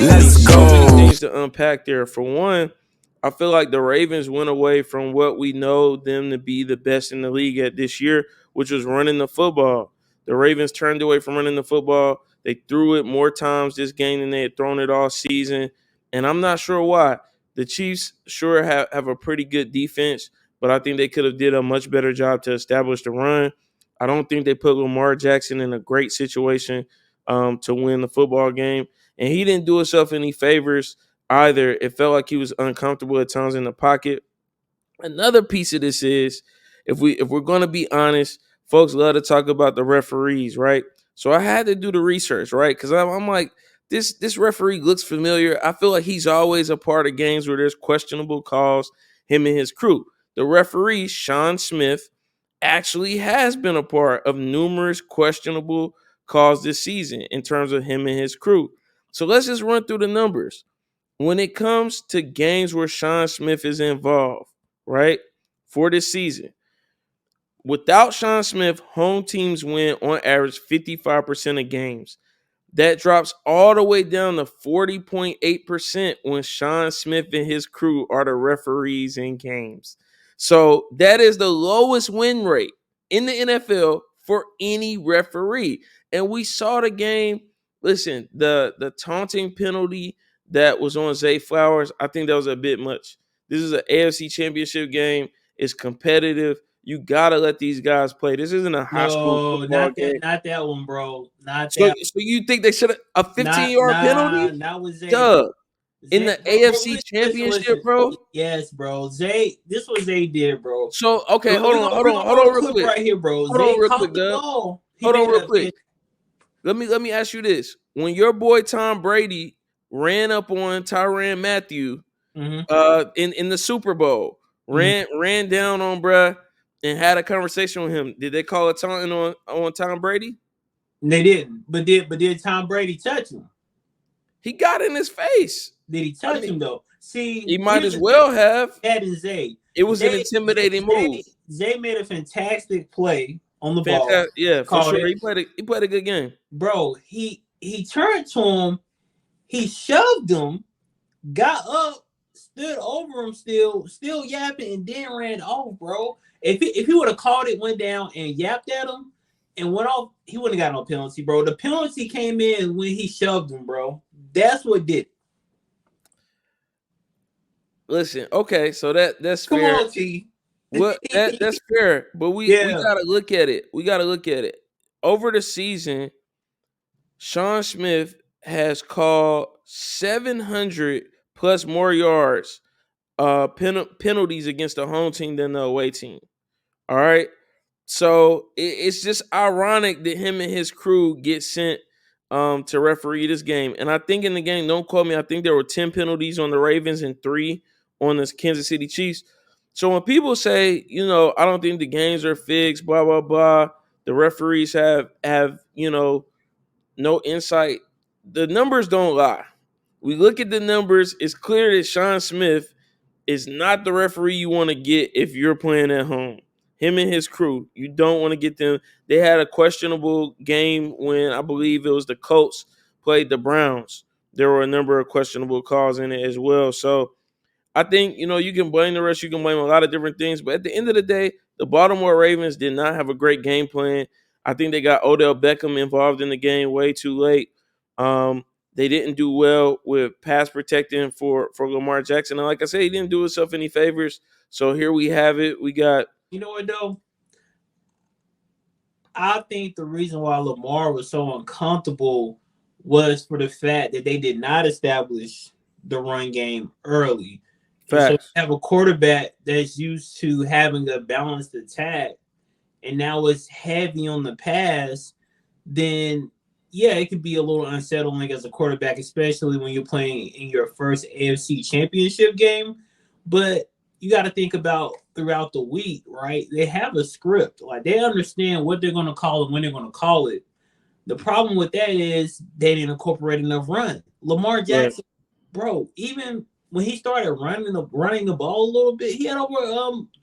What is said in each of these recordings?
Let's So many go. things to unpack there. For one, I feel like the Ravens went away from what we know them to be the best in the league at this year, which was running the football. The Ravens turned away from running the football. They threw it more times this game than they had thrown it all season. And I'm not sure why. The Chiefs sure have a pretty good defense, but I think they could have did a much better job to establish the run. I don't think they put Lamar Jackson in a great situation to win the football game. And he didn't do himself any favors either. It felt like he was uncomfortable at times in the pocket. Another piece of this is if we're gonna be honest, folks love to talk about the referees, right? So I had to do the research, right? Because I'm like, this referee looks familiar. I feel like he's always a part of games where there's questionable calls, him and his crew. The referee, Shawn Smith, actually has been a part of numerous questionable calls this season in terms of him and his crew. So let's just run through the numbers. When it comes to games where Shawn Smith is involved, right, for this season, without Shawn Smith, home teams win on average 55% of games. That drops all the way down to 40.8% when Shawn Smith and his crew are the referees in games. So that is the lowest win rate in the NFL for any referee. And we saw the game. Listen, the taunting penalty that was on Zay Flowers, I think that was a bit much. This is an AFC Championship game. It's competitive. You gotta let these guys play. This isn't a high school No, football game. not that one, bro. Not So, that. so you think they should have a 15-yard penalty? Not with Zay. Duh. In Zay, the bro, AFC Championship, listen. bro. Yes, bro. Zay, this was Zay did, bro. So okay, We're hold gonna on, roll the real clip quick. right here, bro. Hold Zay on, real caught quick, the Dub. ball. Hold on, real quick. Let me ask you this: when your boy Tom Brady ran up on Tyrann Mathieu, in the Super Bowl, ran down on bruh and had a conversation with him, did they call a taunting on Tom Brady? They didn't, but did Tom Brady touch him? He got in his face. Did he touch him though? See, he might as well have. That is Zay. It was an intimidating move. Zay made a fantastic play on the ball. Yeah, for sure. He played a good game. Bro, he turned to him, he shoved him, got up, stood over him, still yapping, and then ran off, bro. If he would have called it, went down, and yapped at him, and went off, he wouldn't have got no penalty, bro. The penalty came in when he shoved him, bro. That's what did it. Listen, okay, so that's Come fair. on, T. What that's fair, but we gotta look at it. We gotta look at it. Over the season, Shawn Smith has called 700 plus more yards, penalties against the home team than the away team. All right. So it's just ironic that him and his crew get sent to referee this game. And I think in the game, don't quote me, I think there were 10 penalties on the Ravens and 3 on the Kansas City Chiefs. So when people say, I don't think the games are fixed, blah, blah, blah, the referees have no insight, the numbers don't lie. We look at the numbers, it's clear that Shawn Smith is not the referee you want to get if you're playing at home. Him and his crew, you don't want to get them. They had a questionable game when I believe it was the Colts played the Browns. There were a number of questionable calls in it as well. So I think, you can blame the rest. You can blame a lot of different things. But at the end of the day, the Baltimore Ravens did not have a great game plan. I think they got Odell Beckham involved in the game way too late. They didn't do well with pass protecting for Lamar Jackson. And like I said, he didn't do himself any favors. So here we have it. We got... You know what, though? I think the reason why Lamar was so uncomfortable was for the fact that they did not establish the run game early. So you have a quarterback that's used to having a balanced attack, and now it's heavy on the pass, then yeah, it could be a little unsettling as a quarterback, especially when you're playing in your first AFC Championship game. But you got to think about throughout the week, right? They have a script. Like, they understand what they're going to call and when they're going to call it. The problem with that is they didn't incorporate enough run. Lamar Jackson, bro, even when he started running the ball a little bit, he had over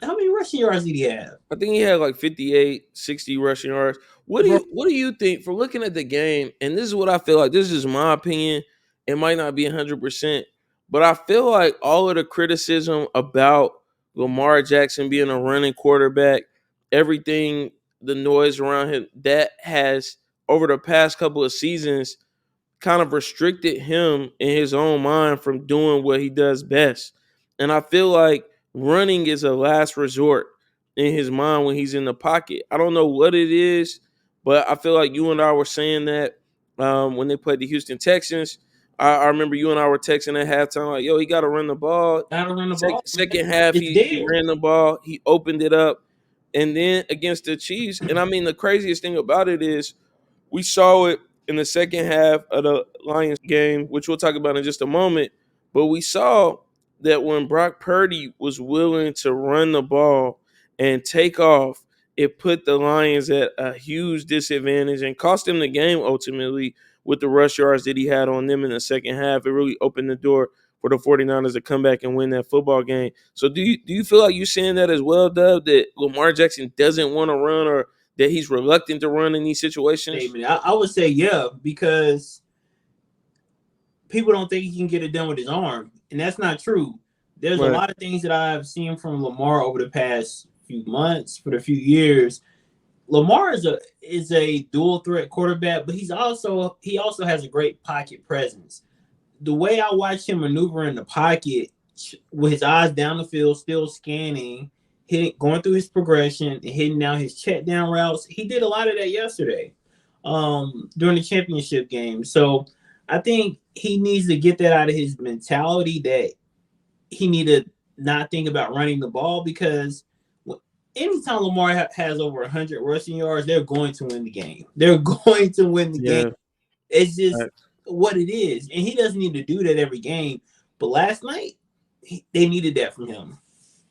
how many rushing yards did he have? I think he had like 58, 60 rushing yards. What do you think from looking at the game? And this is what I feel like. This is my opinion. it might not be 100%. But I feel like all of the criticism about Lamar Jackson being a running quarterback, everything, the noise around him, that has, over the past couple of seasons, kind of restricted him in his own mind from doing what he does best. And I feel like running is a last resort in his mind when he's in the pocket. I don't know what it is, but I feel like you and I were saying that when they played the Houston Texans. I remember you and I were texting at halftime like, yo, he got to run the ball. Gotta run the ball. Second half, It's he there. ran the ball. He opened it up. And then against the Chiefs, and I mean, the craziest thing about it is we saw it in the second half of the Lions game, which we'll talk about in just a moment. But we saw that when Brock Purdy was willing to run the ball and take off, it put the Lions at a huge disadvantage and cost them the game ultimately with the rush yards that he had on them in the second half. It really opened the door for the 49ers to come back and win that football game. So do you feel like you're saying that as well, Dub, that Lamar Jackson doesn't want to run or that he's reluctant to run in these situations? I would say yeah, because people don't think he can get it done with his arm, and that's not true. There's a Right. lot of things that I've seen from Lamar over the past few months, for the few years. Lamar is a dual threat quarterback, but he also has a great pocket presence. The way I watched him maneuver in the pocket with his eyes down the field, still scanning, going through his progression and hitting down his check down routes, he did a lot of that yesterday during the championship game. So I think he needs to get that out of his mentality that he need to not think about running the ball, because anytime Lamar has over 100 rushing yards, they're going to win the game. They're going to win the game. It's just what it is. And he doesn't need to do that every game. But last night, they needed that from him.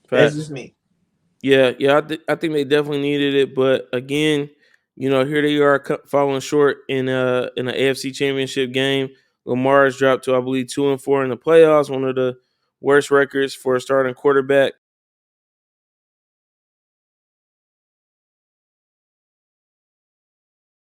That's just me. Yeah, I think they definitely needed it. But again, here they are falling short in an AFC Championship game. Lamar's dropped to, I believe, 2-4 in the playoffs, one of the worst records for a starting quarterback.